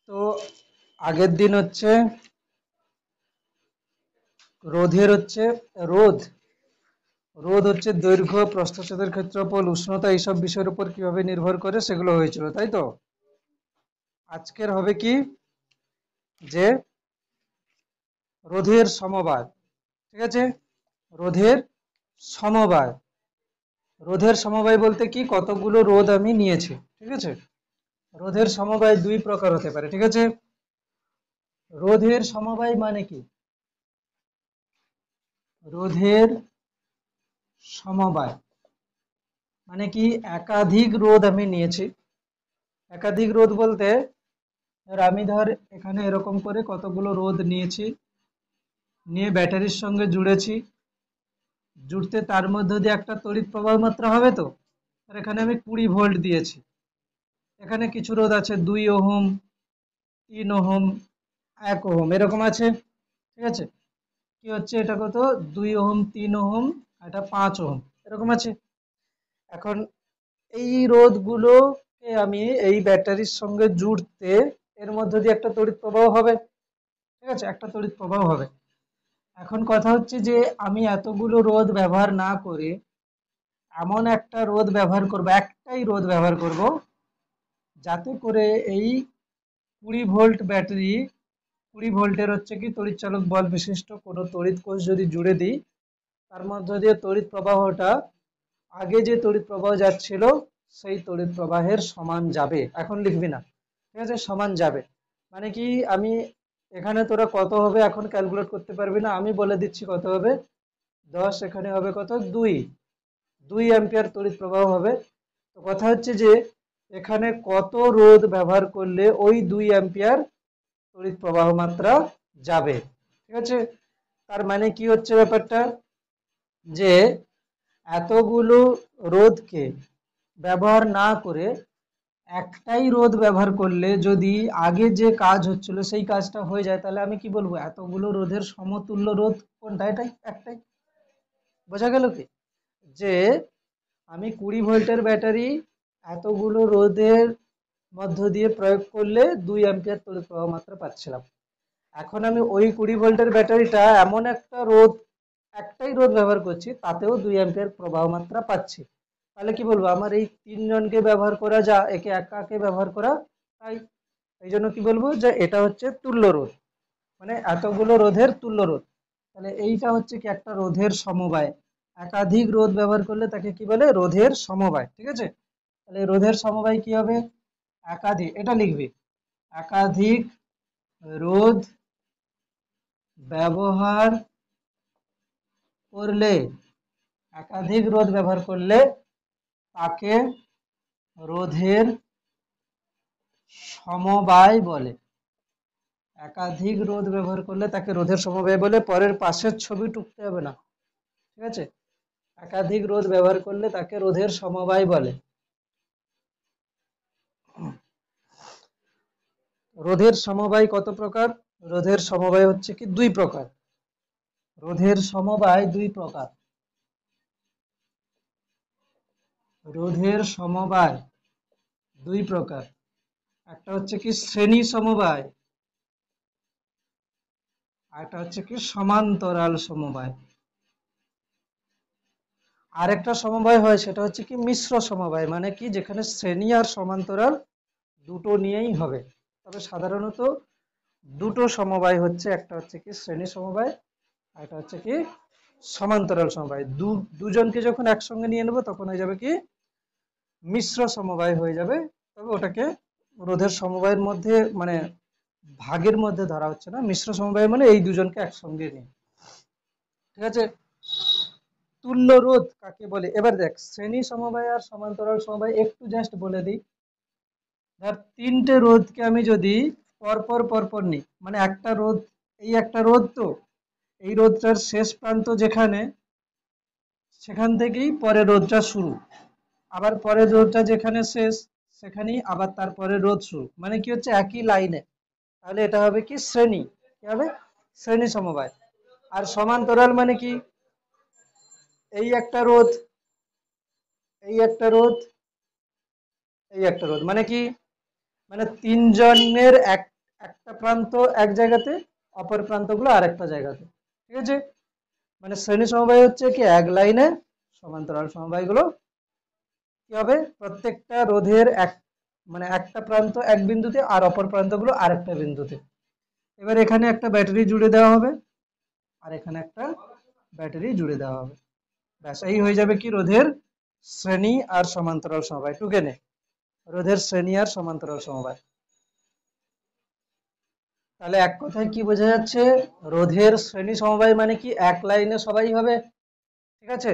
তো আগের দিন হচ্ছে রোধের হচ্ছে রোধ রোধ হচ্ছে দৈর্ঘ্য, প্রস্থচ্ছেদের ক্ষেত্রফল, উষ্ণতা, এইসব বিষয়ের উপর কিভাবে নির্ভর করে সেগুলো হয়েছিল, তাই তো। আজকের হবে কি যে রোধের সমবায়। ঠিক আছে, রোধের সমবায়। রোধের সমবায় বলতে কি, কতগুলো রোধ আমি নিয়েছি। ঠিক আছে, রোধের সমবায় দুই প্রকার হতে পারে। ঠিক আছে, রোধের সমবায় মানে কি, রোধের সমবায় মানে কি একাধিক রোধ আমি নিয়েছি। একাধিক রোধ বলতে আমি এখানে এরকম করে কতগুলো রোধ নিয়েছি, নিয়ে ব্যাটারির সঙ্গে জুড়েছি। জুড়তে তার মধ্যে দিয়ে একটা তড়িৎ প্রবাহ মাত্রা হবে। তো আর এখানে আমি 20 ভোল্ট দিয়েছি। এখানে কিছু রোধ আছে 2 ওহম, 3 ওহম, 1 ওহম, এরকম আছে। ঠিক আছে, কি হচ্ছে এটা কত, 2 ওহম, 3 ওহম, এটা 5 ওহম, এরকম আছে। এখন এই রোধগুলোকে আমি এই ব্যাটারির সঙ্গে জুড়তে এর মধ্যে দিয়ে একটা তড়িৎ প্রবাহ হবে। ঠিক আছে, একটা তড়িৎ প্রবাহ হবে। এখন কথা হচ্ছে যে আমি এতগুলো রোধ ব্যবহার না করে এমন একটা রোধ ব্যবহার করব, একটাই রোধ ব্যবহার করব, যাতে করে এই 20 ভোল্ট ব্যাটারি, 20 ভোল্টের হচ্ছে কি তড়িৎচালক বল বিশিষ্ট কোনো তড়িৎ কোষ যদি জুড়ে দিই, তার মধ্যে দিয়ে তড়িৎ প্রবাহটা আগে যে তড়িৎ প্রবাহ যাচ্ছিল সেই তড়িৎ প্রবাহের সমান যাবে। এখন লিখবি না, ঠিক আছে, সমান যাবে মানে কি, আমি এখানে তোরা কত হবে এখন ক্যালকুলেট করতে পারবি না, আমি বলে দিচ্ছি কত হবে। 10, এখানে হবে কত, 2 অ্যাম্পিয়ার তড়িৎ প্রবাহ হবে। তো কথা হচ্ছে যে এখানে কত রোধ ব্যবহার করলে ওই 2 অ্যাম্পিয়ার তড়িৎ প্রবাহ মাত্রা যাবে। ঠিক আছে, তার মানে কি হচ্ছে ব্যাপারটা, যে এতগুলো রোধকে ব্যবহার না করে একটাই রোধ ব্যবহার করলে যদি আগে যে কাজ হচ্ছিল সেই কাজটা হয়ে যায়, তাহলে আমি কি বলবো, এতগুলো রোধের সমতুল্য রোধ কোনটা, এটাই, একটাই। বোঝা গেল কি, যে আমি 20 ভোল্টের ব্যাটারি এতগুলো রোধের মধ্য দিয়ে প্রয়োগ করলে 2 অ্যাম্পিয়ার তড়িৎ প্রবাহ মাত্রা পাচ্ছিলাম। এখন আমি ওই 20 ভোল্টের ব্যাটারিটা এমন একটা রোধ, একটাই রোধ ব্যবহার করছি, তাতেও 2 অ্যাম্পিয়ার প্রবাহ মাত্রা পাচ্ছি। তাহলে কি বলবো, আমার এই তিনজনকে ব্যবহার করা যা, একে একাকে ব্যবহার করা তাই। এই জন্য কি বলবো, যে এটা হচ্ছে তুল্য রোধ, মানে এতগুলো রোধের তুল্য রোধ। তাহলে এইটা হচ্ছে কি একটা রোধের সমবায়। একাধিক রোধ ব্যবহার করলে তাকে কি বলে, রোধের সমবায়। ঠিক আছে, তাহলে রোধের সমবায় কি হবে, একাধিক, এটা লিখবি, একাধিক রোধ ব্যবহার করলে, একাধিক রোধ ব্যবহার করলে তাকে রোধের সমবায় বলে। একাধিক রোধ ব্যবহার করলে তাকে রোধের সমবায় বলে। পরের পাশের ছবি টুকতে হবে না। ঠিক আছে, একাধিক রোধ ব্যবহার করলে তাকে রোধের সমবায় বলে। রোধের সমবায় কত প্রকার, রোধের সমবায় হচ্ছে কি দুই প্রকার। রোধের সমবায় দুই প্রকার। রোধের সমবায় দুই প্রকার, একটা হচ্ছে কি শ্রেণী সমবায়, আর একটা হচ্ছে কি সমান্তরাল সমবায়। আর একটা সমবায় হয় সেটা হচ্ছে কি মিশ্র সমবায়, মানে কি যেখানে শ্রেণী আর সমান্তরাল দুটো নিয়েই হবে। তবে সাধারণত দুটো সমবায় হচ্ছে, একটা হচ্ছে কি শ্রেণী সমবায়, আর একটা হচ্ছে কি সমান্তরাল সমবায়। দুজনকে যখন একসঙ্গে নিয়ে নেবো তখন হয়ে যাবে কি মিশ্র সমবায় হয়ে যাবে। তবে ওটাকে রোধের সমবায়ের মধ্যে মানে ভাগের মধ্যে ধরা হচ্ছে না। মিশ্র সমবায় মানে এই দুজনকে একসঙ্গে নিয়ে। ঠিক আছে, তুল্য রোধ কাকে বলে, এবার দেখ শ্রেণী সমবায় আর সমান্তরাল সমবায় একটু জাস্ট বলে দিই। ধর তিনটে রোধকে আমি যদি পরপর পরপর নিই, মানে একটা রোধ, এই একটা রোধ, তো এই রোধটার শেষ প্রান্ত যেখানে, সেখান থেকেই পরের রোধটা শুরু, আবার পরের রোধটা যেখানে শেষ সেখানেই আবার তারপরে রোধ শুরু, মানে কি হচ্ছে একই লাইনে। তাহলে এটা হবে কি শ্রেণী, কি হবে, শ্রেণী সমবায়। আর সমান্তরাল মানে কি, এই একটা রোধ, এই একটা রোধ, এই একটা রোধ, মানে কি, মানে তিনজনের একটা প্রান্ত এক জায়গাতে, অপর প্রান্তগুলো আরেকটা জায়গাতে। ঠিক আছে, মানে শ্রেণী সমবায় হচ্ছে কি এক লাইনে, সমান্তরাল সমবায়গুলো কি হবে প্রত্যেকটা রোধের এক, মানে একটা প্রান্ত এক বিন্দুতে আর অপর প্রান্তগুলো আরেকটা বিন্দুতে। এবার এখানে একটা ব্যাটারি জুড়ে দেওয়া হবে আর এখানে একটা ব্যাটারি জুড়ে দেওয়া হবে, ব্যাস এই হয়ে যাবে কি রোধের শ্রেণী আর সমান্তরাল সমবায়। টুকে নে, রোধের শ্রেণী আর সমান্তরাল সমবায়। তাহলে এক কথায় কি বোঝা যাচ্ছে, রোধের শ্রেণী সমবায় মানে কি এক লাইনে সবাই হবে। ঠিক আছে,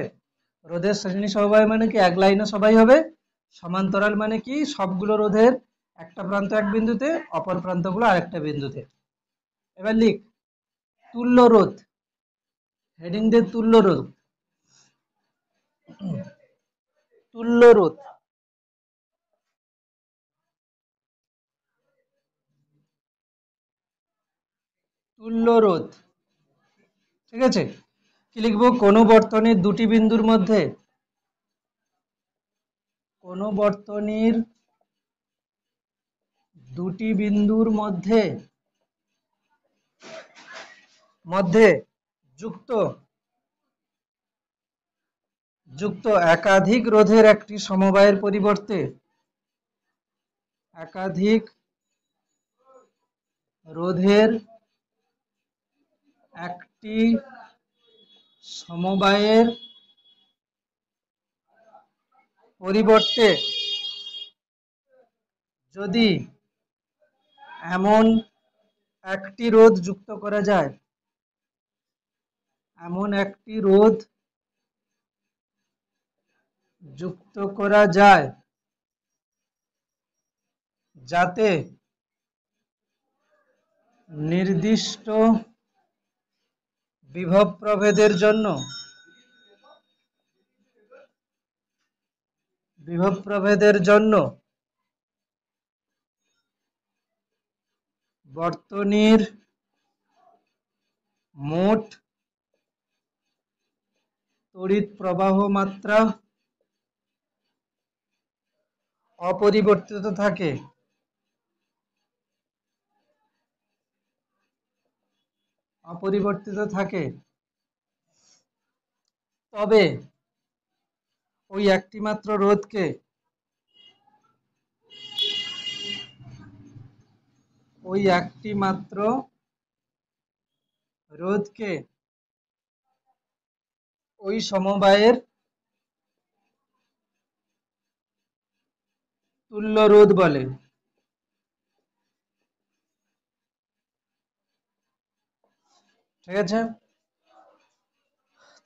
রোধের শ্রেণী সমবায় মানে কি এক লাইনে সবাই হবে, সমান্তরাল মানে কি সবগুলো রোধের একটা প্রান্ত এক বিন্দুতে, অপর প্রান্তগুলো আরেকটা বিন্দুতে। এবার লিখ তুল্য রোধ, হেডিং দিয়ে তুল্য রোধ। তুল্য রোধ, তুল্য রোধ। ঠিক আছে, কি লিখবো, কোনো বর্তনীর দুটি বিন্দুর মধ্যে, কোনো বর্তনীর দুটি বিন্দুর মধ্যে মধ্যে যুক্ত যুক্ত একাধিক রোধের একটি সমবায়ের পরিবর্তে একাধিক রোধের একটি সমবায়ের পরিবর্তে যদি এমন একটি রোধ যুক্ত করা যায়, এমন একটি রোধ যুক্ত করা যায় যাতে নির্দিষ্ট বিভব প্রভেদের জন্য বর্তনীর মোট তড়িৎ প্রবাহ মাত্রা অপরিবর্তিত থাকে, তবে ওই একটি মাত্র রোধকে ওই সমবায়ের তুল্য রোধ বলে। ঠিক আছে,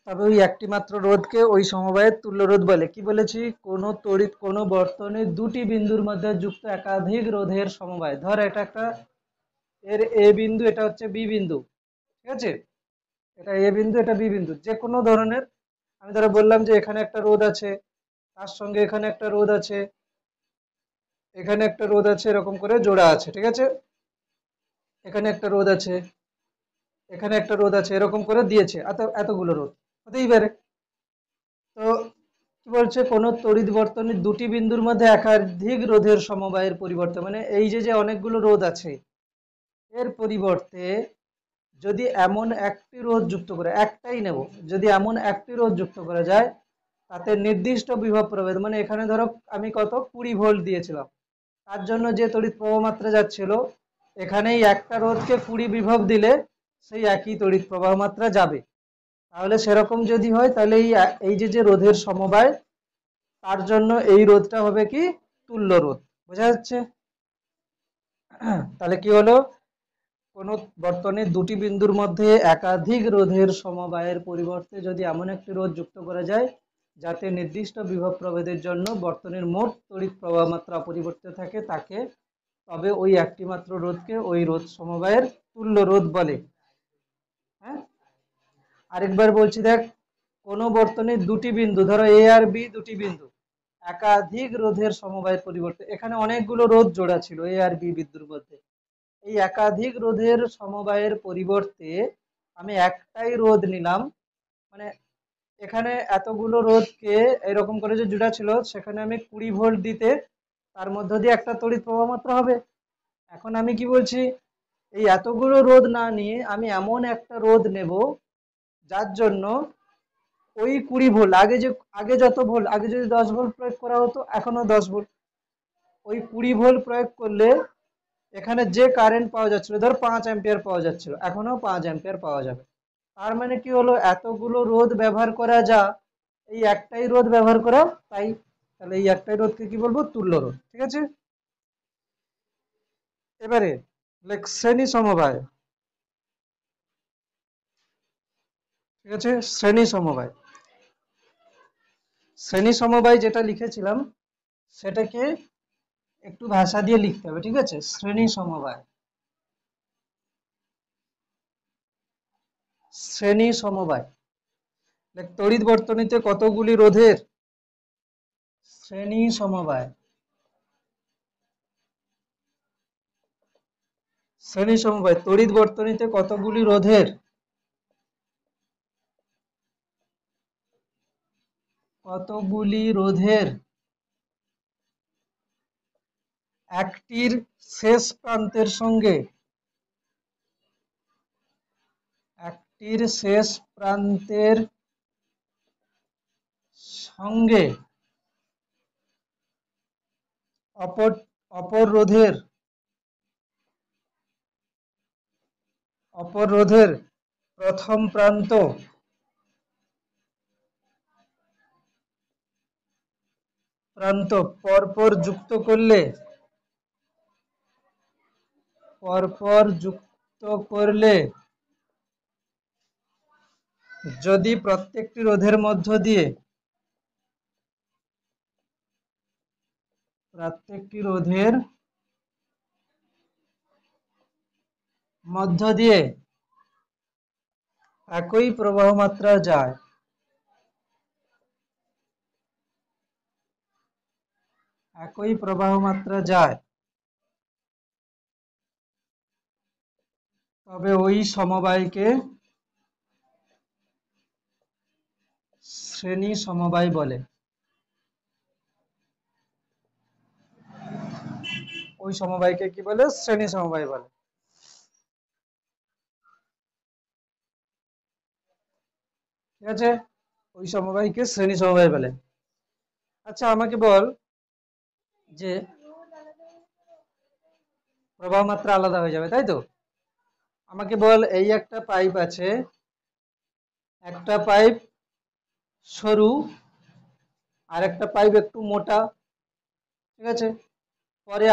তবে ওই একটি মাত্র রোধকে ওই সমবায়ের তুল্য রোধ বলে। কি বলেছি, কোনো বর্তনীর দুটি বিন্দুর মধ্যে যুক্ত একাধিক রোধের সমবায়। ধর এটা একটা, এর এ বিন্দু, এটা হচ্ছে বি বিন্দু। ঠিক আছে, এটা এ বিন্দু, এটা বি বিন্দু, যে কোনো ধরনের, আমি ধরো বললাম যে এখানে একটা রোধ আছে, তার সঙ্গে এখানে একটা রোধ আছে, এখানে একটা রোধ আছে, এরকম করে জোড়া আছে। ঠিক আছে, এখানে একটা রোধ আছে, এখানে একটা রোধ আছে, এরকম করে দিয়েছে, এতগুলো রোধ হতেই পারে। তো কি বলছে, কোন তড়িৎ বর্তনীর দুটি বিন্দুর মধ্যে একাধিক রোধের সমবায়ের পরিবর্তে, মানে এই যে অনেকগুলো রোধ আছে এর পরিবর্তে যদি এমন একটি রোধ যুক্ত করে, একটাই নেব, যদি এমন একটি রোধ যুক্ত করা যায় তাতে নির্দিষ্ট বিভব প্রভেদ, মানে এখানে ধরো আমি কত 20 ভোল্ট দিয়েছিলাম, তার জন্য যে তড়িৎ প্রবাহ মাত্রা যাচ্ছিল, এখানেই একটা রোধকে 20 বিভব দিলে সেই একই তড়িৎ প্রবাহ মাত্রা যাবে। তাহলে সেরকম যদি হয় তাহলে এই যে রোধের সমবায়, তার জন্য এই রোধটা হবে কি তুল্য রোধ। বোঝা যাচ্ছে? তাহলে কি হলো, কোন বর্তনীর দুটি বিন্দুর মধ্যে একাধিক রোধের সমবায়ের পরিবর্তে যদি এমন একটি রোধ যুক্ত করা যায় যাতে নির্দিষ্ট বিভব প্রভেদের জন্য বর্তনীর মোট তড়িৎ প্রবাহ মাত্রা অপরিবর্তিত থাকে, তাকে তবে ওই একটি মাত্র রোধকে ওই রোধ সমবায়ের তুল্য রোধ বলে। হ্যাঁ, আরেকবার বলছি দেখ, কোন বর্তনীর দুটি বিন্দু, ধরো এ আর বি দুটি বিন্দু, একাধিক রোধের সমবায়ের পরিবর্তে, এখানে অনেকগুলো রোধ জোড়া ছিল এ আর বি বিন্দুর মধ্যে, এই একাধিক রোধের সমবায়ের পরিবর্তে আমি একটাই রোধ নিলাম, মানে এখানে এতগুলো রোধকে এরকম করে যে জোড়া ছিল, সেখানে আমি 20 ভোল্ট দিতে তার মধ্য দিয়ে একটা তড়িৎ প্রবাহ মাত্রা হবে। এখন আমি কি বলছি, এই এতগুলো রোধ না নিয়ে আমি এমন একটা রোধ নেব যার জন্য ওই 20 ভোল্ট আগে যত ভোল্ট, আগে যদি 10 ভোল্ট প্রয়োগ করা হতো এখনো 10 ভোল্ট, ওই 20 ভোল্ট প্রয়োগ করলে এখানে যে কারেন্ট পাওয়া যাচ্ছিল ধর 5 অ্যাম্পিয়ার পাওয়া যাচ্ছিল, এখনো 5 অ্যাম্পিয়ার পাওয়া যাবে। তার মানে কি হলো, এতগুলো রোধ ব্যবহার করা যা এই একটাই রোধ ব্যবহার করা তাই, তাহলে এই একটাই রোধকে কি বলবো, তুল্য রোধ। ঠিক আছে, এবারে শ্রেণী সমবায়। ঠিক আছে, শ্রেণী সমবায়, শ্রেণী সমবায় যেটা লিখেছিলাম সেটাকে একটু ভাষা দিয়ে লিখতে হবে। ঠিক আছে, শ্রেণী সমবায়, শ্রেণী সমবায়। তড়িৎ বর্তনীতে কতগুলি রোধের শ্রেণী সমবায়, শ্রেণী সমবায় তড়িৎ বর্তনীতে কতগুলি রোধের, কতগুলি রোধের একটির শেষ প্রান্তের সঙ্গে, একটির শেষ প্রান্তের সঙ্গে অপর অপর রোধের, অপর রোধের প্রথম প্রান্ত প্রান্ত পরপর যুক্ত করলে, পরপর যুক্ত করলে যদি প্রত্যেকটি রোধের মধ্য দিয়ে, প্রত্যেকটি রোধের মধ্য দিয়ে একই প্রবাহ মাত্রা যায়, একই প্রবাহ মাত্রা যায়, তবে ওই সমবায়কে শ্রেণী সমবায় বলে। ওই সমবায়কে কি বলে, শ্রেণী সমবায় বলে। ঠিক আছে, ওই সমবায়কে শ্রেণী সমবায় বলে। আচ্ছা আমাকে বল যে প্রবাহ মাত্রা আলাদা হয়ে যাবে, তাই তো? আমাকে বল এই একটা পাইপ আছে, একটা পাইপ সরু আর একটা পাইপ একটু মোটা। ঠিক আছে, পরে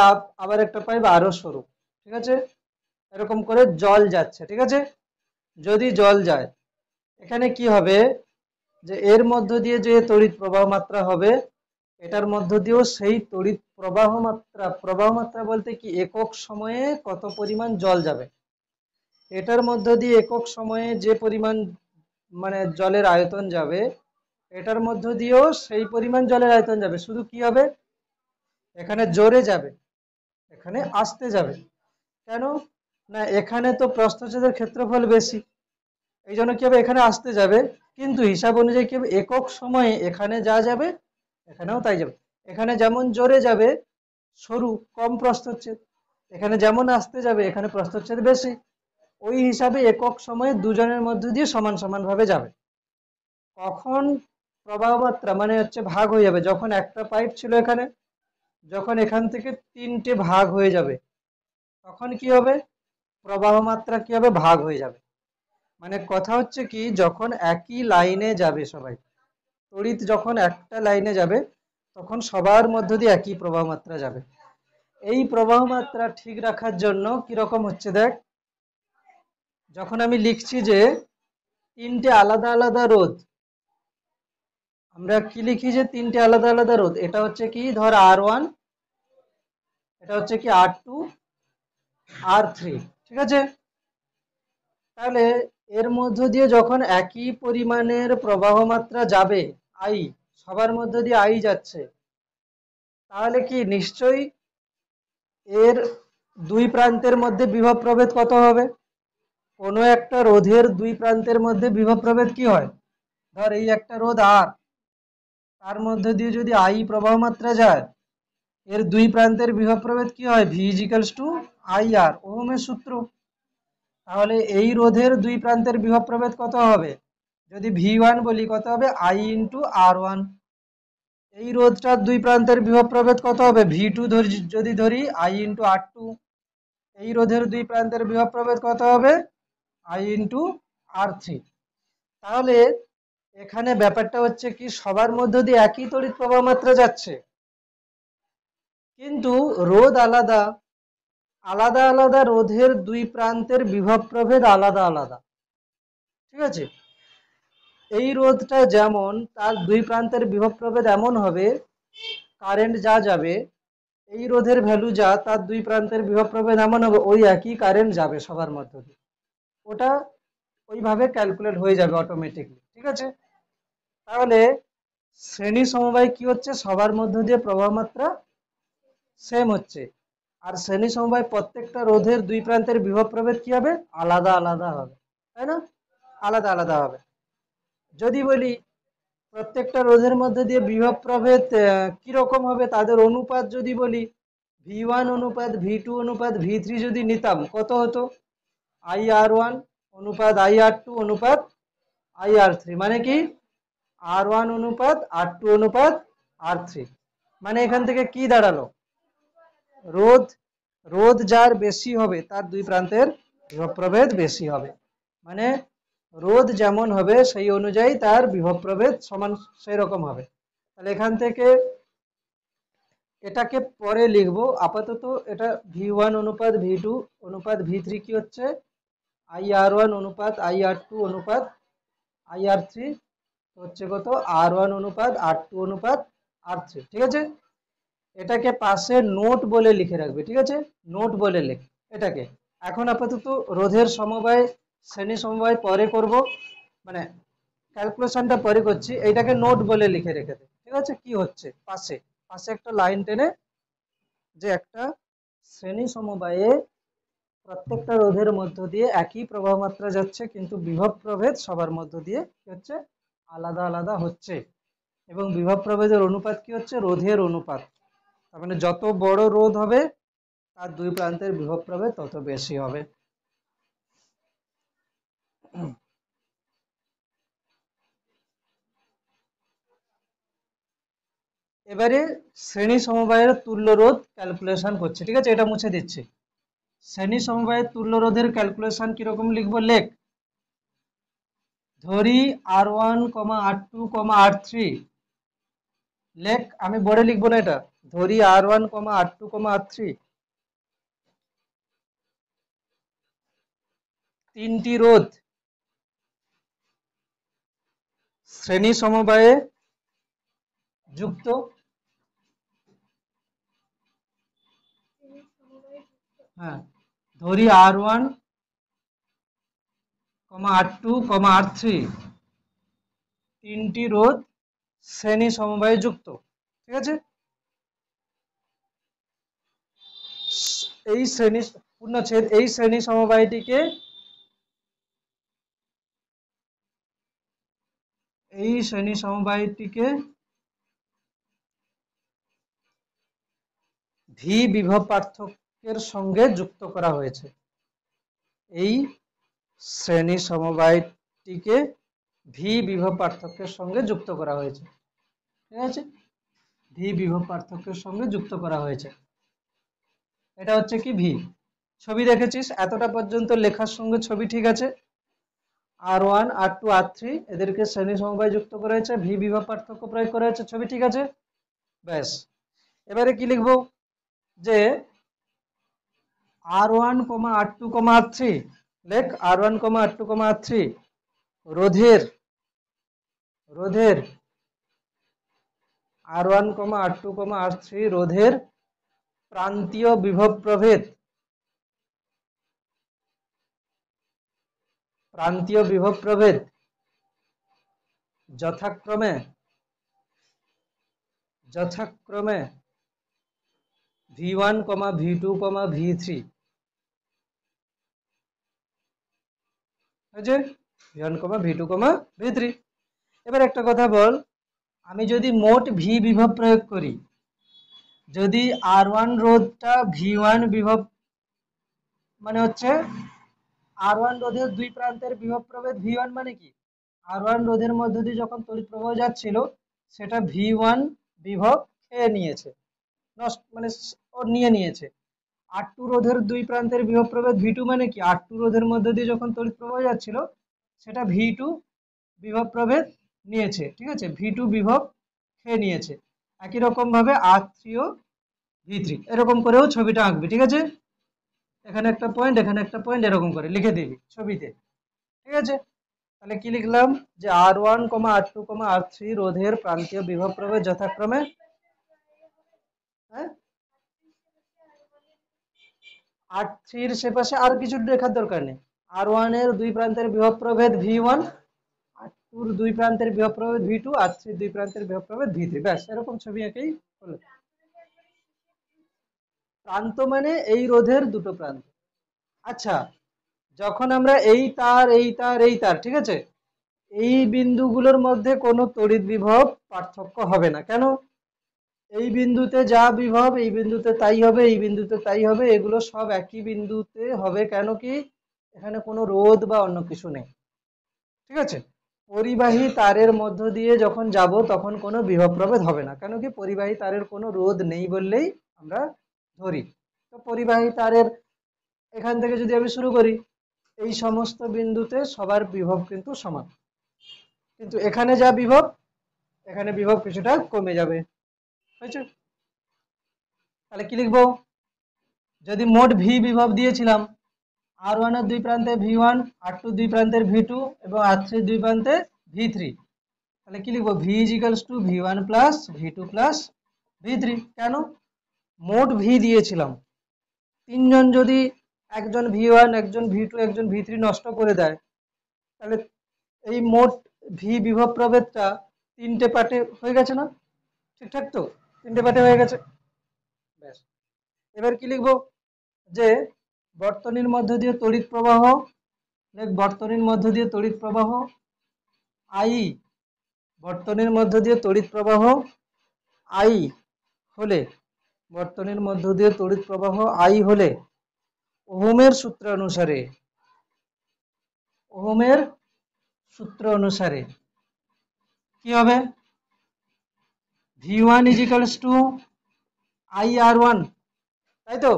আবার একটা পাইপ আরো সরু। ঠিক আছে, এরকম করে জল যাচ্ছে। ঠিক আছে, যদি জল যায় এখানে কি হবে, যে এর মধ্য দিয়ে যে তড়িৎ প্রবাহ মাত্রা হবে এটার মধ্য দিয়েও সেই তড়িৎ প্রবাহ মাত্রা, প্রবাহ মাত্রা বলতে কি একক সময়ে কত পরিমাণ জল যাবে, এটার মধ্য দিয়ে একক সময়ে যে পরিমাণ মানে জলের আয়তন যাবে এটার মধ্য দিয়েও সেই পরিমাণ জলের আয়তন যাবে, শুধু কি হবে এখানে জোরে যাবে, এখানে আস্তে যাবে। কেন না, এখানে তো প্রস্থচ্ছেদের ক্ষেত্রফল বেশি, এই জন্য কি হবে এখানে আসতে যাবে, কিন্তু হিসাব অনুযায়ী কি হবে একক সময়ে এখানে যা যাবে এখানেও তাই যাবে। এখানে যেমন জোরে যাবে সরু কম প্রস্থচ্ছেদ, এখানে যেমন আসতে যাবে এখানে প্রস্থচ্ছেদ বেশি, ওই হিসাবে একক সময়ে দুজনের মধ্য দিয়ে সমান সমান ভাবে যাবে। কখন প্রবাহ মাত্রা মানে হচ্ছে ভাগ হয়ে যাবে, যখন একটা পাইপ ছিল এখানে, যখন এখান থেকে 3টে ভাগ হয়ে যাবে তখন কি হবে, প্রবাহ মাত্রা কি হবে, ভাগ হয়ে যাবে। মানে কথা হচ্ছে কি, যখন একই লাইনে যাবে সবাই, তড়িৎ যখন একটা লাইনে যাবে তখন সবার মধ্য দিয়ে একই প্রবাহ মাত্রা যাবে। এই প্রবাহ মাত্রা ঠিক রাখার জন্য কি রকম হচ্ছে দেখ, যখন আমি লিখছি যে 3টে আলাদা আলাদা রোধ, আমরা কি লিখি যে 3টে আলাদা আলাদা রোধ, এটা হচ্ছে কি ধর R1, এটা হচ্ছে কি R2, R3। ঠিক আছে, তাহলে এর মধ্য দিয়ে যখন একই পরিমাণের প্রবাহ মাত্রা যাবে আই, সবার মধ্য দিয়ে আই যাচ্ছে, তাহলে কি নিশ্চয়ই এর দুই প্রান্তের মধ্যে বিভব প্রভেদ কত হবে, কোনো একটা রোধের দুই প্রান্তের মধ্যে বিভব প্রভেদ কি হয়, ধর এই একটা রোধ আর, তার মধ্যে দিয়ে যদি আই প্রবাহ মাত্রা যায় এর দুই প্রান্তের বিভব প্রভেদ কি হয়, ভি ইজিক্যালস টু আই আর, ওহমের সূত্র। তাহলে এই রোধের দুই প্রান্তের বিভব প্রভেদ কত হবে? যদি V1 বলি কত হবে? I into R1। এই রোধটার দুই প্রান্তের বিভব প্রভেদ কত হবে? V2 যদি ধরি I ইন্টু R2। এই রোধের দুই প্রান্তের বিভব প্রভেদ কত হবে? I into R3। তাহলে এখানে ব্যাপারটা হচ্ছে কি, সবার মধ্য দিয়ে একই তড়িৎ প্রবাহ মাত্রা যাচ্ছে, কিন্তু রোধ আলাদা। আলাদা আলাদা রোধের দুই প্রান্তের বিভব প্রভেদ আলাদা আলাদা, ঠিক আছে? এই রোধটা যেমন, তার দুই প্রান্তের বিভব প্রভেদ এমন হবে, কারেন্ট যা যাবে এই রোধের ভ্যালু যা, তার দুই প্রান্তের বিভব প্রভেদ এমন হবে ওই একই কারেন্ট যাবে সবার মধ্য দিয়ে। ওটা ওইভাবে ক্যালকুলেট হয়ে যাবে অটোমেটিকলি, ঠিক আছে? তাহলে শ্রেণী সমবায় কি হচ্ছে? সবার মধ্য দিয়ে প্রবাহ মাত্রা সেম হচ্ছে। আর শ্রেণী সমবায় প্রত্যেকটা রোধের দুই প্রান্তের বিভব প্রভেদ কি হবে? আলাদা আলাদা হবে, তাই না? আলাদা আলাদা হবে। যদি বলি প্রত্যেকটা রোধের মধ্যে দিয়ে বিভব প্রভেদ কিরকম হবে, তাদের অনুপাত যদি বলি, V1 অনুপাত V2 অনুপাত V3 যদি নিতাম, কত হতো? IR1 অনুপাত IR2 অনুপাত IR3। মানে কি? R1 অনুপাত R2 অনুপাত R3। মানে এখান থেকে কি দাঁড়ালো? রোধ রোধ যার বেশি হবে তার দুই প্রান্তের বিভব প্রভেদ বেশি হবে। মানে রোধ যেমন হবে সেই অনুযায়ী তার বিভব প্রভেদ সমান সেই রকম হবে। তাহলে এখান থেকে এটাকে পরে লিখবো, আপাতত এটা V1 অনুপাত V2 অনুপাত V3 কি হচ্ছে? IR1 অনুপাত IR2 অনুপাত IR3 হচ্ছে কত? R1 অনুপাত R2 অনুপাত R3, ঠিক আছে? এটাকে পাশে নোট বলে লিখে রাখবে, ঠিক আছে? নোট বলে লিখ এটাকে। এখন আপাতত রোধের সমবায় শ্রেণী সমবায় পরে করব, মানে ক্যালকুলেশনটা পরে করছি, এইটাকে নোট বলে লিখে রেখে দে, ঠিক আছে? কি হচ্ছে পাশে পাশে একটা লাইন টেনে, যে একটা শ্রেণী সমবায়ে প্রত্যেকটা রোধের মধ্য দিয়ে একই প্রবাহ মাত্রা যাচ্ছে, কিন্তু বিভব প্রভেদ সবার মধ্য দিয়ে কি হচ্ছে? আলাদা আলাদা হচ্ছে। এবং বিভব প্রভেদের অনুপাত কি হচ্ছে? রোধের অনুপাত। তার মানে যত বড় রোধ হবে তার দুই প্রান্তের বিভব প্রভেদ তত বেশি হবে। এবারে শ্রেণী সমবায়ের তুল্য রোধ ক্যালকুলেশন করছে, ঠিক আছে? এটা মুছে দিচ্ছি। শ্রেণী সমবায়ের তুল্য রোধের ক্যালকুলেশন কিরকম লিখবো? লেখ, ধরি R1, R2, R3। লেখ, আমি বোর্ডে লিখবো না, এটা ধরি R1, R2, R3 তিনটি রোধ শ্রেণী সমবায়ে যুক্ত। হ্যাঁ, ধরি R1, R2, R3 তিনটি রোধ শ্রেণী সমবায়ে যুক্ত, ঠিক আছে? এই শ্রেণী পূর্ণচ্ছেদ, এই শ্রেণী সমবায়টিকে ভি বিভব পার্থক্যের সঙ্গে যুক্ত করা হয়েছে। এই শ্রেণী সমবায়টিকে ভি বিভব পার্থক্যের সঙ্গে যুক্ত করা হয়েছে, ঠিক আছে? ভি বিভব পার্থক্যের সঙ্গে যুক্ত করা হয়েছে। এটা হচ্ছে কি ভি। ছবি দেখেছিস এতটা পর্যন্ত লেখার সঙ্গে ছবি ঠিক আছে? R1, R2, R3 এদেরকে শ্রেণী সমবায় যুক্ত করা হয়েছে, ভি বিভব পার্থক্য প্রয়োগ করা হয়েছে, ছবি ঠিক আছে? ব্যাস, এবারে কি লিখবো? যে R1, R2, R3 লেখ, R1, R2, R3 রোধের R1, R2, R3 রোধের প্রান্তীয় বিভব প্রভেদ যথাক্রমে V1, V2, V3 আছে, V1, V2, V3। এবার একটা কথা বল, আমি যদি মোট ভি বিভব প্রয়োগ করি, যদি R1 রোধটা V1 বিভব মানে হচ্ছে R1 রোধের দুই প্রান্তের বিভব প্রভেদ V1 মানে কি, R1 রোধের মধ্য দিয়ে যখন তড়িৎ প্রবাহ যাচ্ছিল সেটা V1 বিভব খেয়ে নিয়েছে, মানে ও নিয়েছে। R2 রোধের দুই প্রান্তের বিভব প্রভেদ V2 মানে কি, R2 রোধের মধ্য দিয়ে যখন তড়িৎ প্রবাহ যাচ্ছিল সেটা V2 বিভব প্রভেদ নিয়েছে, ঠিক আছে, V2 বিভব খেয়ে নিয়েছে। একই রকম ভাবে R3 ও V3 এরকম করেও ছবিটা আঁকবি, ঠিক আছে, এখানে একটা পয়েন্ট এখানে একটা পয়েন্ট এরকম করে লিখে দিবি ছবিতে, ঠিক আছে। তাহলে কি লিখলাম যে R1, R2, R3 রোধের প্রান্তীয় বিভব প্রভেদ যথাক্রমে, হ্যাঁ, R3 এর সেপাশে আর কিছু লেখার দরকার নেই। R1 এর দুই প্রান্তের বিভব প্রভেদ V1, R2 এর দুই প্রান্তের বিভব প্রভেদ V2, R3 এর দুই প্রান্তের বিভব প্রভেদ V3, ব্যাস এরকম ছবি এঁকেই হলো। প্রান্ত মানে এই রোধের দুটো প্রান্ত। আচ্ছা, যখন আমরা এই তার এই তার এই তার, ঠিক আছে, এই বিন্দুগুলোর মধ্যে কোনো তড়িৎ বিভব পার্থক্য হবে না, কেন, এই বিন্দুতে যা বিভব এই বিন্দুতে তাই হবে, এই বিন্দুতে তাই হবে, এগুলো সব একই বিন্দুতে হবে, কেন কি এখানে কোনো রোধ বা অন্য কিছু নেই, ঠিক আছে। পরিবাহী তারের মধ্য দিয়ে যখন যাব তখন কোনো বিভব প্রভেদ হবে না, কেন কি পরিবাহী তারের কোনো রোধ নেই বললেই আমরা ধরি। তো পরিবাহী তারের এখান থেকে যদি আমি শুরু করি, এই সমস্ত বিন্দুতে সবার বিভব কিন্তু সমান, কিন্তু এখানে যা বিভব এখানে বিভব কিছুটা কমে যাবে, হয়েছে। তাহলে কি লিখবো, যদি মোট ভি বিভব দিয়েছিলাম, R1 এর দুই প্রান্তে V1, R2 দুই প্রান্তের V2 এবং R3 দুই প্রান্তে V3, তাহলে কি লিখবো, V equals to V1 plus V2 plus V3, কেন, মোট ভি দিয়েছিলাম, তিনজন যদি একজন V1 একজন V2 একজন V3 নষ্ট করে দেয়, তাহলে এই মোট ভি বিভব প্রভেদটা তিনটে পার্টে হয়ে গেছে না, ঠিকঠাক তো, তিনটে পার্টে হয়ে গেছে, ব্যাস। এবার কি লিখবো, যে বর্তনীর মধ্য দিয়ে তড়িৎ প্রবাহ, বর্তনীর মধ্য দিয়ে তড়িৎ প্রবাহ আই, বর্তনীর মধ্য দিয়ে তড়িৎ প্রবাহ আই হলে, বর্তনীর মধ্য দিয়ে তড়িৎ প্রবাহ আই হলে ওহমের সূত্র অনুসারে, ওহমের সূত্র অনুসারে কি হবে, V1 ইজিক্যালস টু IR1, তাই তো,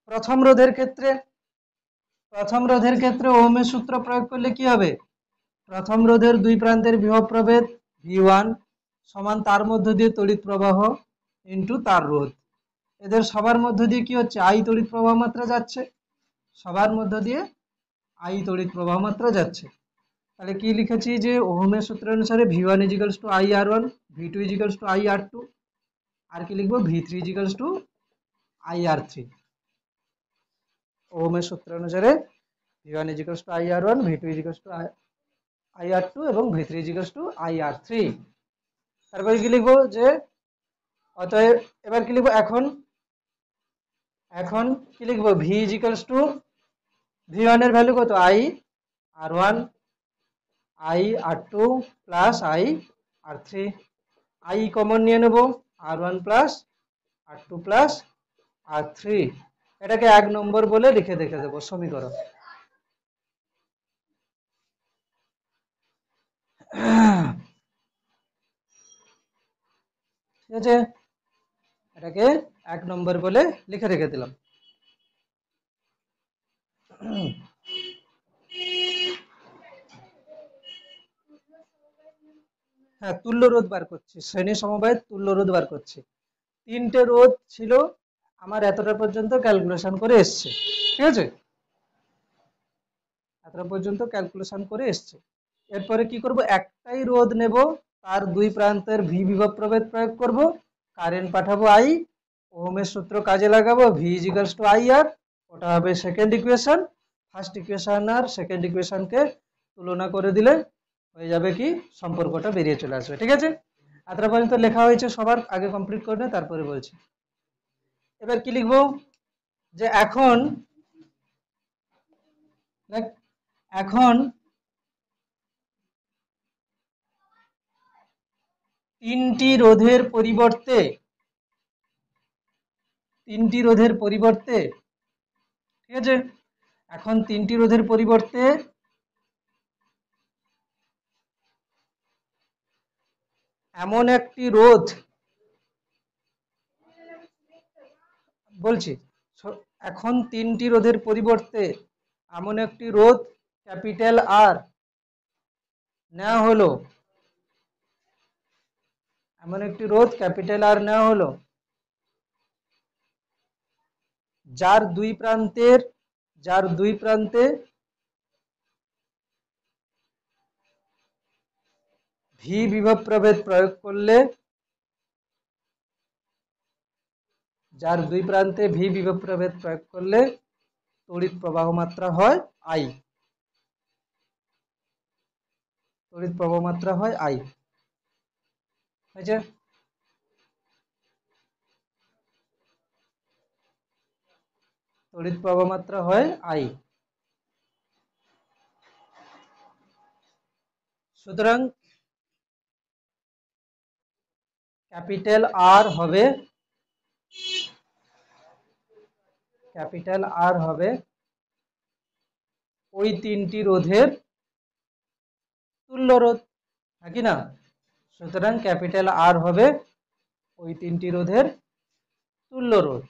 প্রথম রোধের ক্ষেত্রে, প্রথম রোধের ক্ষেত্রে ওহমের সূত্র প্রয়োগ করলে কি হবে, প্রথম রোধের দুই প্রান্তের বিভব প্রভেদ V1 সমান তার মধ্য দিয়ে তড়িৎ প্রবাহ ইন্টু তার রোধ, এদের সবার মধ্য দিয়ে কি হচ্ছে, আই তড়িৎ প্রবাহ মাত্রা যাচ্ছে, সবার মধ্য দিয়ে আই তড়িৎ প্রবাহ মাত্রা যাচ্ছে। তাহলে কি লিখেছি, যে ওহমের সূত্র অনুসারে V1 equals two IR1, V2 ইজিক্যালস two IR2, আর কি লিখবো, V3 ইজিক্যালস টু IR3। ওহমের সূত্র অনুসারে V1 equals two IR1, V2 ইজিক্যালস two IR2 এবং V3 ইজিক্যালস টু IR3। তারপরে কি লিখবো, যে অতএব এবার কি লিখবো, এখন এখন কি লিখবো, V ইজিক্যালস টু V1 এর ভ্যালু কত, IR1, IR2 plus IR3, I common নিয়ে নেব, R1 plus R2 plus R3, এটাকে 1 নম্বর বলে লিখে দেখে দেবো সমীকরণ। ঠিক আছে, এটাকে 1 নম্বর বলে লিখে রেখে দিলাম। হ্যাঁ, তুল্য রোধ বার করছি, শ্রেণী সমবায়ের তুল্য রোধ বার করছি। তিনটে রোধ ছিল আমার, এতটা পর্যন্ত ক্যালকুলেশন করে এসছে, ঠিক আছে, এতটা পর্যন্ত ক্যালকুলেশন করে এসছে। এরপরে কি করব, একটাই রোধ নেব, তার দুই প্রান্তের ভি বিভব প্রভেদ প্রয়োগ করব, কারেন্ট পাঠাবো আই, ওহমের সূত্র কাজে লাগাবো, ভি ইজিক্যালস টু IR, ওটা হবে সেকেন্ড ইকুয়েশন, ফার্স্ট ইকুয়েশন আর সেকেন্ড ইকুয়েশনকে তুলনা করে দিলে হয়ে যাবে কি, সম্পর্কটা বেরিয়ে চলে আসবে, ঠিক আছে। এতটা পর্যন্ত লেখা হয়েছে, সবার আগে কমপ্লিট করে নেয় তারপরে বলছি। এবার কি লিখবো, যে এখন এখন তিনটি রোধের পরিবর্তে, তিনটি রোধের পরিবর্তে, ঠিক আছে, এখন তিনটি রোধের পরিবর্তে এমন একটি রোধ বলছি, এখন তিনটি রোধের পরিবর্তে এমন একটি রোধ ক্যাপিটাল আর নেওয়া হলো, এমন একটি রোধ ক্যাপিটাল আর নেওয়া হলো যার দুই প্রান্তে ভি বিভব প্রভেদ প্রয়োগ করলে, যার দুই প্রান্তে ভি বিভব প্রভেদ প্রয়োগ করলে তড়িৎ প্রবাহ মাত্রা হয় আই। তড়িৎ প্রবাহ মাত্রা হয় আই। হয়েছে? তড়িৎ প্রবাহ মাত্রা হয় আই। সুতরাং ক্যাপিটাল আর হবে ওই তিনটি রোধের তুল্য রোধ, নাকি না? সুতরাং ক্যাপিটাল আর হবে ওই তিনটি রোধের তুল্য রোধ।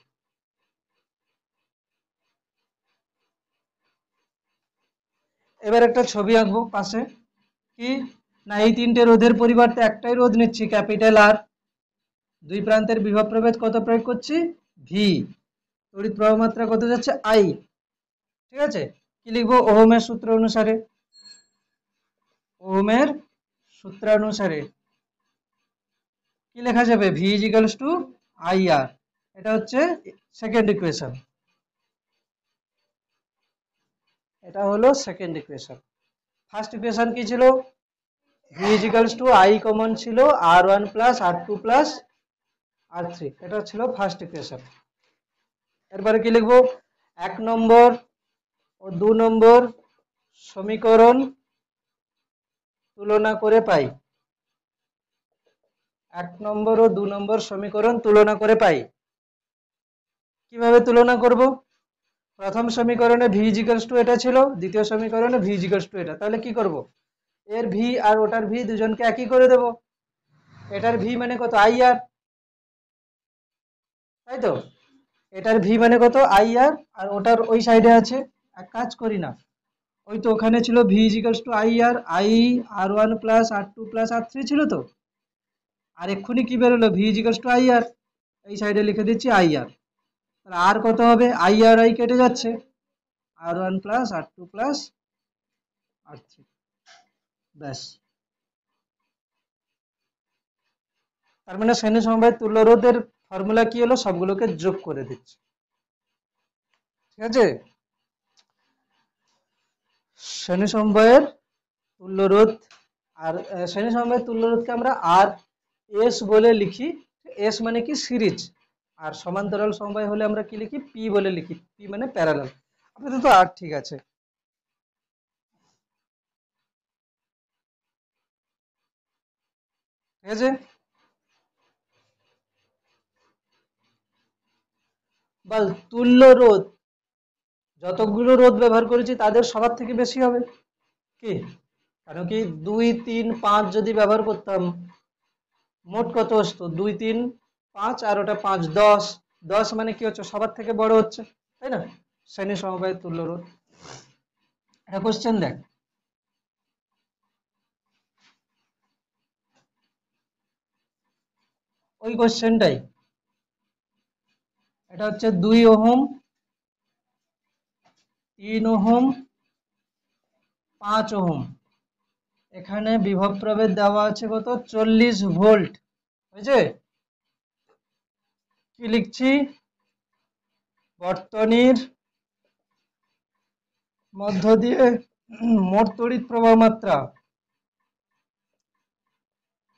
এবার একটা ছবি আঁকবো পাশে, কি না এই তিনটে রোধের পরিবর্তে একটাই রোধ নিচ্ছি ক্যাপিটাল আর, দুই প্রান্তের বিভব প্রভেদ কত প্রয়োগ করছি? ভি। তড়িৎ প্রবাহ মাত্রা কত যাচ্ছে? আই। ঠিক আছে, কি লিখবো? ওহমের সূত্র অনুসারে, ওহমের সূত্রানুসারে কি লেখা যাবে? V is equals to I R. এটা হচ্ছে সেকেন্ড ইকুয়েশন। এটা হলো সেকেন্ড ইকুয়েশন। ফার্স্ট ইকুয়েশন কি ছিল? V is equals to I common ছিল আর1 প্লাস আর2 প্লাস আর3, এটা ছিল ফার্স্ট ইকুয়েশন। এরপরে কি লিখবো? 1 নম্বর ও 2 নম্বর সমীকরণ তুলনা করে পাই। 1 নম্বর ও 2 নম্বর সমীকরণ তুলনা করে পাই। কিভাবে তুলনা করব? প্রথম সমীকরণে ভি ইজ ইকুয়ালস টু এটা ছিল, দ্বিতীয় সমীকরণে ভি ইজ ইকুয়ালস টু এটা। তাহলে কি করব? এর ভি আর ওটার ভি দুজনকে একই করে দেব। এটার ভি মানে কত? আই আর, তাই তো? এটার ভি মানে কত? আই আর, আর ওটার ওই সাইডে আছে। এক কাজ করি না, ওই তো ওখানে ছিল V is equals to I R, R one plus R two plus আর3 ছিল তো। আর এক্ষুনি কি বেরোলো? V is equals to I R, এই সাইডে লিখে দিচ্ছি আই আর। তাহলে আর কত হবে? আই আর আই কেটে যাচ্ছে, আর1 প্লাস আর2 প্লাস আর3, ব্যাস। তার মানে শ্রেণী সমবায় তুল্য রোধের ফর্মুলা কি হলো? সবগুলোকে যোগ করে দিচ্ছি। ঠিক আছে, শ্রেণী সমবায়ের তুল্য রোধ, আর শ্রেণী সমবায়ের তুল্য রোধকে আমরা আর এস বলে লিখি। এস মানে কি? সিরিজ। আর সমান্তরাল সমবায় হলে আমরা কি লিখি? পি বলে লিখি। পি মানে প্যারালাল। আপাতত আর ঠিক আছে। ঠিক আছে, বল তুল্য রোধ যতগুলো রোধ ব্যবহার করেছি তাদের সবার থেকে বেশি হবে কি? কারণ কি 2 3 5 যদি ব্যবহার করতাম, মোট কত আসতো? 2 3 5 আর ওটা 5 10, 10 মানে কি হচ্ছে? সবার থেকে বড় হচ্ছে, তাই না? শ্রেণী সমবায়ের তুল্য রোধ। একটা কোশ্চেন দেখ, ওই কোশ্চেনটাই। এটা হচ্ছে 2 ওহম, 3 ওহম, 5 ওহম। এখানে বিভব প্রভেদ দেওয়া আছে কত? 40 ভোল্ট। হয়েছে? কি লিখছি? বর্তনীর মধ্য দিয়ে মোট তড়িৎ প্রবাহ মাত্রা,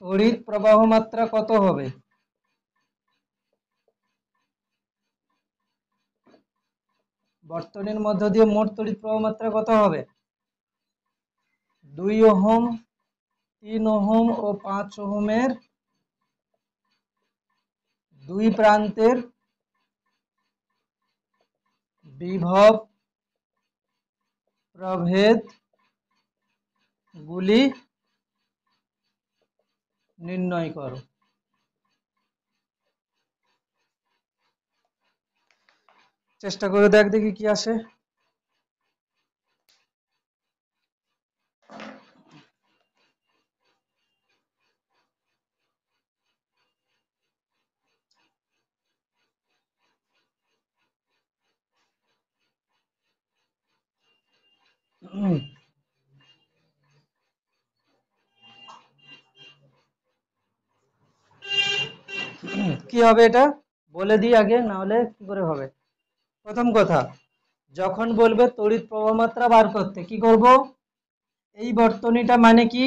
তড়িৎ প্রবাহ মাত্রা কত হবে? বর্তনীর মধ্য দিয়ে মোট তড়িৎ প্রবাহ মাত্রা কত হবে? 2 ওহম, 3 ওহম ও 5 ওহমের দুই প্রান্তের বিভব প্রভেদ গুলি নির্ণয় করো। চেষ্টা করে দেখ দেখি কি আসে। কি হবে এটা বলে দিই আগে, না হলে কি করে হবে। প্রথম কথা, যখন বলবে তড়িৎ প্রবাহ মাত্রা বার করতে, কি করব, এই বর্তনীটা মানে কি,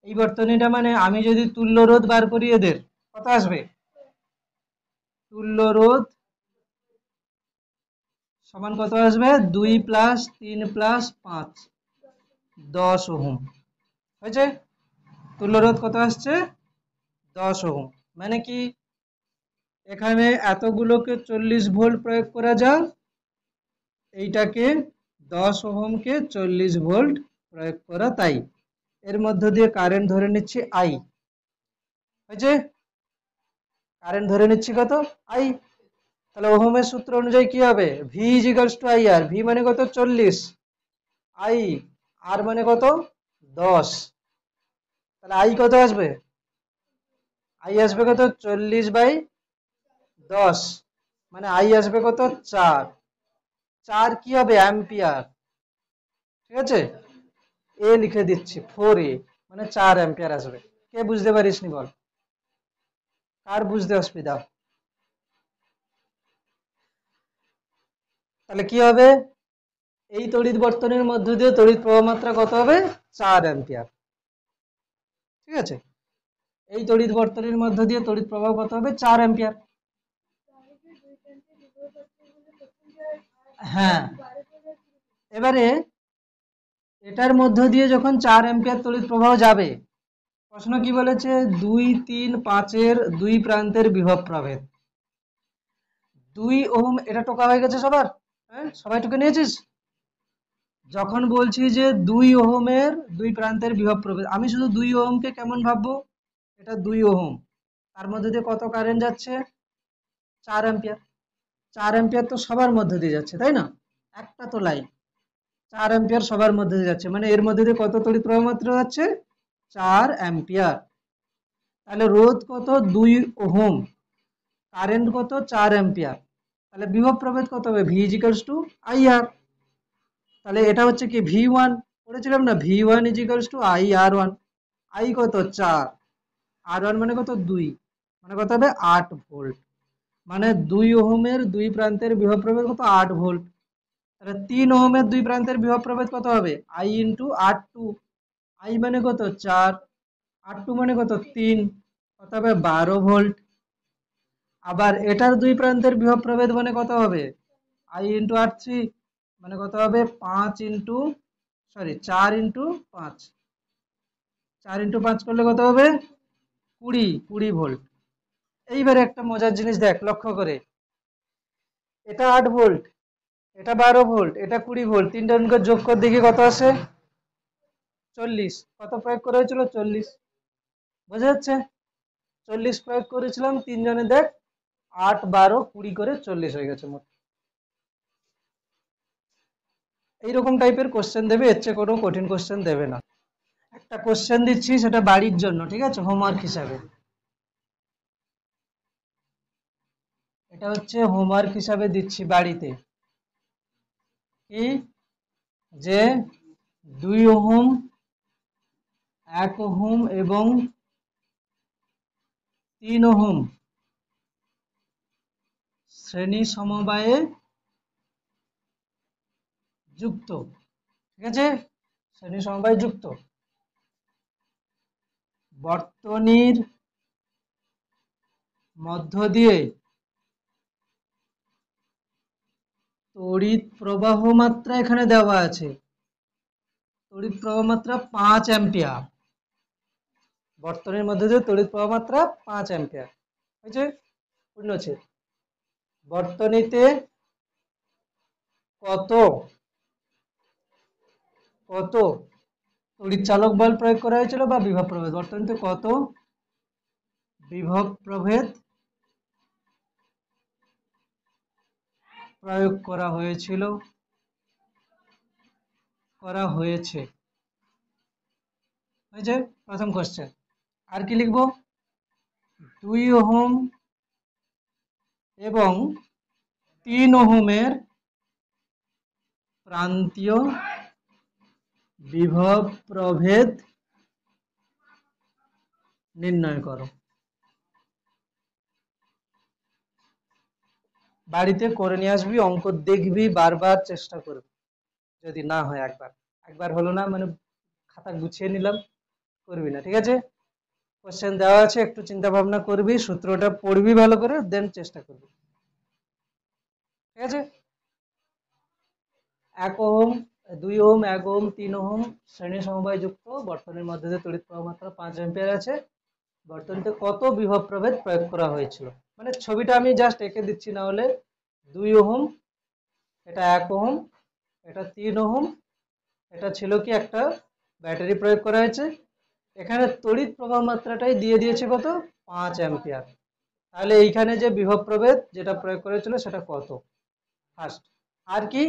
এই বর্তনীটা মানে আমি যদি তুল্য রোধ বার করি এদের কত আসবে, তুল্য রোধ সমান কত আসবে, 2 + 3 + 5 10 ওহম হয়েছে। তুল্য রোধ কত আসছে, 10 ওহম। মানে কি, এখানে এতগুলোকে 40 ভোল্ট প্রয়োগ করা যাক, এইটাকে 10 ওহমকে 40 ভোল্ট প্রয়োগ করা, তাই এর মধ্য দিয়ে কারেন্ট ধরে নিচ্ছি আই, হয়েছে, কারেন্ট ধরে নিচ্ছি কত, আই। তাহলে ওহমের সূত্র অনুযায়ী কি হবে, V equals to I R, V মানে কত 40, আই আর মানে কত 10, তাহলে আই কত আসবে, আই আসবে কত 40/10, মানে আই আসবে কত 4, 4 কি হবে অ্যাম্পিয়ার, ঠিক আছে, এ লিখে দিচ্ছি 4A, মানে 4 অ্যাম্পিয়ার আসবে। কে বুঝতে পারিসনি বল, কার বুঝতে অসুবিধা, তাহলে কি হবে, এই তড়িৎ বর্তনীর মধ্য দিয়ে তড়িৎ প্রবাহ মাত্রা কত হবে, 4 অ্যাম্পিয়ার, ঠিক আছে, এই তড়িৎ বর্তনীর মধ্য দিয়ে তড়িৎ প্রবাহ কত হবে, 4 অ্যাম্পিয়ার। হ্যাঁ, এবারে এটার মধ্য দিয়ে যখন 4 অ্যাম্পিয়ার তড়িৎ প্রবাহ যাবে, প্রশ্ন কি বলেছে, 2, 3, 5 এর দুই প্রান্তের বিভব প্রভেদ 2 ওহম, এটা টোকা হয়ে গেছে সবার, হ্যাঁ সবাই টুকে নিয়েছিস। যখন বলছি যে 2 ওহমের দুই প্রান্তের বিভব প্রভেদ, আমি শুধু 2 ওহমকে কেমন ভাববো, এটা 2 ওহম, তার মধ্যে দিয়ে কত কারেন্ট যাচ্ছে, 4 অ্যাম্পিয়ার, 4 অ্যাম্পিয়ার তো সবার মধ্যে দিয়ে যাচ্ছে তাই না, একটা তো লাইন, 4 অ্যাম্পিয়ার সবার মধ্যে দিয়ে যাচ্ছে, মানে এর মধ্যে দিয়ে কত তড়িৎ প্রবাহ মাত্রা যাচ্ছে, 4 অ্যাম্পিয়ার। তাহলে রোধ কত 2 ওহম, কারেন্ট কত 4 অ্যাম্পিয়ার, তাহলে বিভব প্রভেদ কত হবে, V equals to I R. তাহলে এটা হচ্ছে কি V1, পড়েছিলাম না, V1 equals to I R one, I কত 4, আর ওয়ান মানে কত 2, মানে কত হবে 8 ভোল্ট, মানে 2 ওহমের দুই প্রান্তের বিভব প্রভেদ কত 8 ভোল্ট। তাহলে 3 ওহমের দুই প্রান্তের বিভব প্রভেদ কত হবে, I into R two, I মানে কত 4, আর টু মানে কত 3, কত হবে 12 ভোল্ট। আবার এটার দুই প্রান্তের বিভব প্রভেদ মানে কত হবে, আই ইন্টু আর থ্রি, মানে কত হবে 4 ইন্টু 5 করলে কত হবে 20 ভোল্ট। এইবারে একটা মজার জিনিস দেখ লক্ষ্য করে, এটা 8 ভোল্ট, এটা 12 ভোল্ট, এটা 20 ভোল্ট, তিনটা যোগ কর দেখি কত আসে, 40, কত প্রয়োগ করা হয়েছিল 40, বোঝা যাচ্ছে, 40 প্রয়োগ করেছিলাম তিনজনে, দেখ 8, 12, 20 করে 40 হয়ে গেছে মোট। এইরকম টাইপের কোশ্চেন দেবে, এর চেয়ে কোনো কঠিন কোশ্চেন দেবে না। একটা কোশ্চেন দিচ্ছি, সেটা বাড়ির জন্য, ঠিক আছে, হোমওয়ার্ক হিসাবে, এটা হচ্ছে হোমওয়ার্ক হিসাবে দিচ্ছি বাড়িতে, কি যে 2 ওহম, 1 ওহম এবং 3 ওহম শ্রেণী সমবায়ে যুক্ত, ঠিক আছে, শ্রেণী সমবায় যুক্ত বর্তনীর মধ্য দিয়ে তড়িৎ প্রবাহ মাত্রা এখানে দেওয়া আছে, তড়িৎ প্রবাহ মাত্রা 5 অ্যাম্পিয়ার, বর্তনীর মধ্যে দিয়ে তড়িৎ প্রবাহ মাত্রা 5 অ্যাম্পিয়ার হয়েছে, পূর্ণচ্ছেদ, বর্তনীতে কত কত তড়িৎ চালক বল প্রয়োগ করা হয়েছিল বা বিভব প্রভেদ, বর্তনীতে কত বিভব প্রভেদ প্রয়োগ করা হয়েছিল, করা হয়েছে। হয়েছে প্রথম কোশ্চেন। আর কি লিখবো, 2 ওহম এবং 3 ওহমের প্রান্তীয় বিভব প্রভেদ নির্ণয় করো। বাড়িতে করে নিয়ে আসবি, অঙ্ক দেখবি, বারবার চেষ্টা করবি, যদি না হয় একবার, একবার হলো না মানে খাতা গুছিয়ে নিলাম, করবি না, ঠিক আছে। কোশ্চেন দেওয়া আছে, একটু চিন্তা ভাবনা করবি, সূত্রটা পড়বি ভালো করে, দেন চেষ্টা করবি, ঠিক আছে। 1 ওহম, 2 ওহম, 1 ওহম, 3 ওহম শ্রেণী সমবায় যুক্ত বর্তনীর মধ্যে দিয়ে তড়িৎ প্রবাহ মাত্রা 5 অ্যাম্পিয়ার আছে। বর্তনীতে কত বিভব প্রভেদ প্রয়োগ করা হয়েছিল, মানে ছবিটা আমি জাস্ট এঁকে দিচ্ছি, না হলে 2 ওহম, এটা 1 ওহম, এটা 3 ওহম, এটা ছিল কি একটা ব্যাটারি প্রয়োগ করা হয়েছে, এখানে তড়িৎ প্রবাহ মাত্রাটাই দিয়ে দিয়েছে কত, 5 অ্যাম্পিয়ার। তাহলে এইখানে যে বিভব প্রভেদ যেটা প্রয়োগ করেছিল সেটা কত, ফার্স্ট। আর কি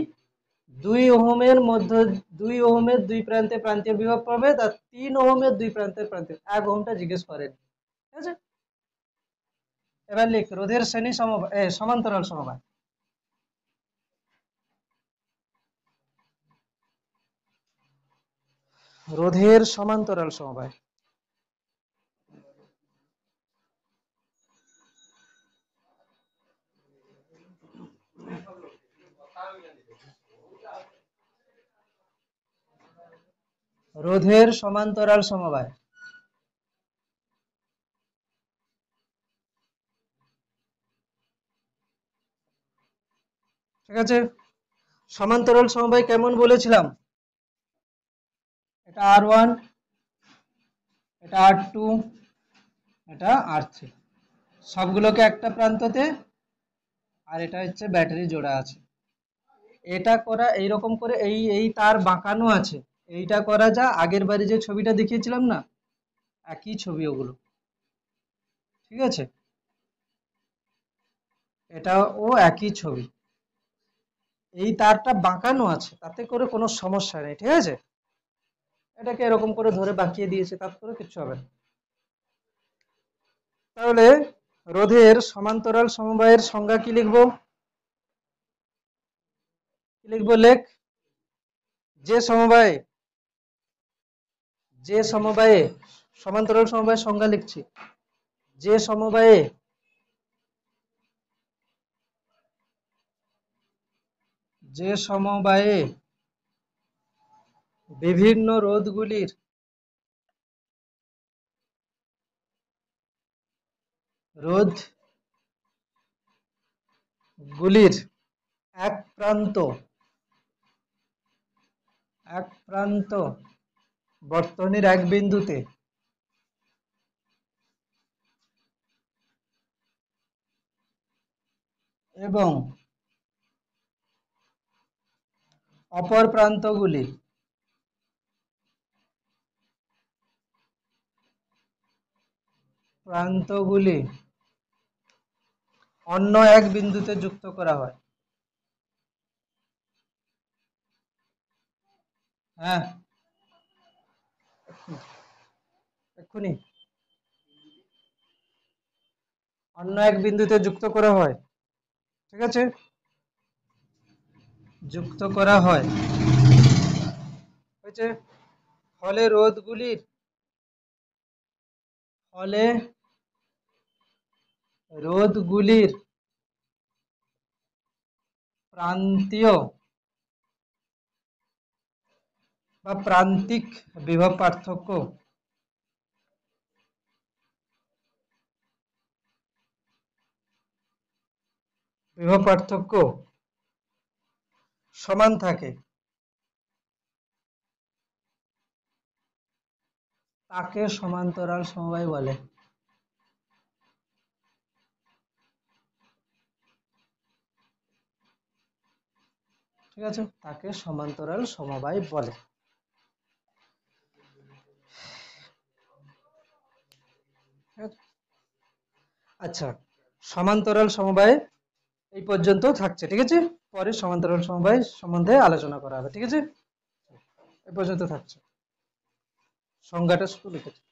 2 ওহমের মধ্যে, 2 ওহমের দুই প্রান্তে প্রান্তীয় বিভব প্রভেদ, আর 3 ওহমের দুই প্রান্তে প্রান্তীয়, 1 ওহমটা জিজ্ঞেস করেন, ঠিক আছে। এবার লিখ রোধের শ্রেণী সমবায়, সমান্তরাল সমবায়। রোধের সমান্তরাল সমবায়। রোধের সমান্তরাল সমবায়, ঠিক আছে। সমান্তরাল সমবায় কেমন বলেছিলাম, এটা R1, এটা R2, এটা R3, সবগুলোকে একটা প্রান্ততে, আর এটা হচ্ছে ব্যাটারি জোড়া আছে। এটা করা এইরকম করে, এই এই তার বাঁকানো আছে, এইটা করা যা আগের বারে যে ছবিটা দেখিয়েছিলাম না, একই ছবি ওগুলো, ঠিক আছে। এটাও একই ছবি, এই তারটা বাঁকানো আছে, তাতে করে কোনো সমস্যা নেই, ঠিক আছে। এটাকে এরকম করে ধরে বাঁকিয়ে দিয়েছে, তাতে করে কিচ্ছু হবে না। তাহলে রোধের সমান্তরাল সমবায়ের সংজ্ঞা কি লিখবো, কি লিখবো, লেখ। যে সমবায়ে, যে সমবায়ে, সমান্তরাল সমবায়ের সংজ্ঞা লিখছি, যে সমবায়ে যে সমবায়ে বিভিন্ন রোধগুলির রোধগুলির এক প্রান্ত, এক প্রান্ত বর্তনীর এক বিন্দুতে এবং অপর প্রান্তগুলি প্রান্তগুলি অন্য এক বিন্দুতে যুক্ত করা হয়। হ্যাঁ, এক্ষুনি অন্য এক বিন্দুতে যুক্ত করা হয়, ঠিক আছে, যুক্ত করা হয়, হয়েছে। ফলে রোধগুলির, ফলে রোধগুলির প্রান্তীয় বা প্রান্তিক বিভব পার্থক্য সমান থাকে, তাকে সমান্তরাল সমবায় বলে, ঠিক আছে, তাকে সমান্তরাল সমবায় বলে। ঠিক আছে? আচ্ছা, সমান্তরাল সমবায় এই পর্যন্ত থাকছে, ঠিক আছে? পরে সমান্তরাল সমবায় সম্বন্ধে আলোচনা করা হবে, ঠিক আছে? এই পর্যন্ত থাকছে, সংজ্ঞাটা শুধু লিখেছি।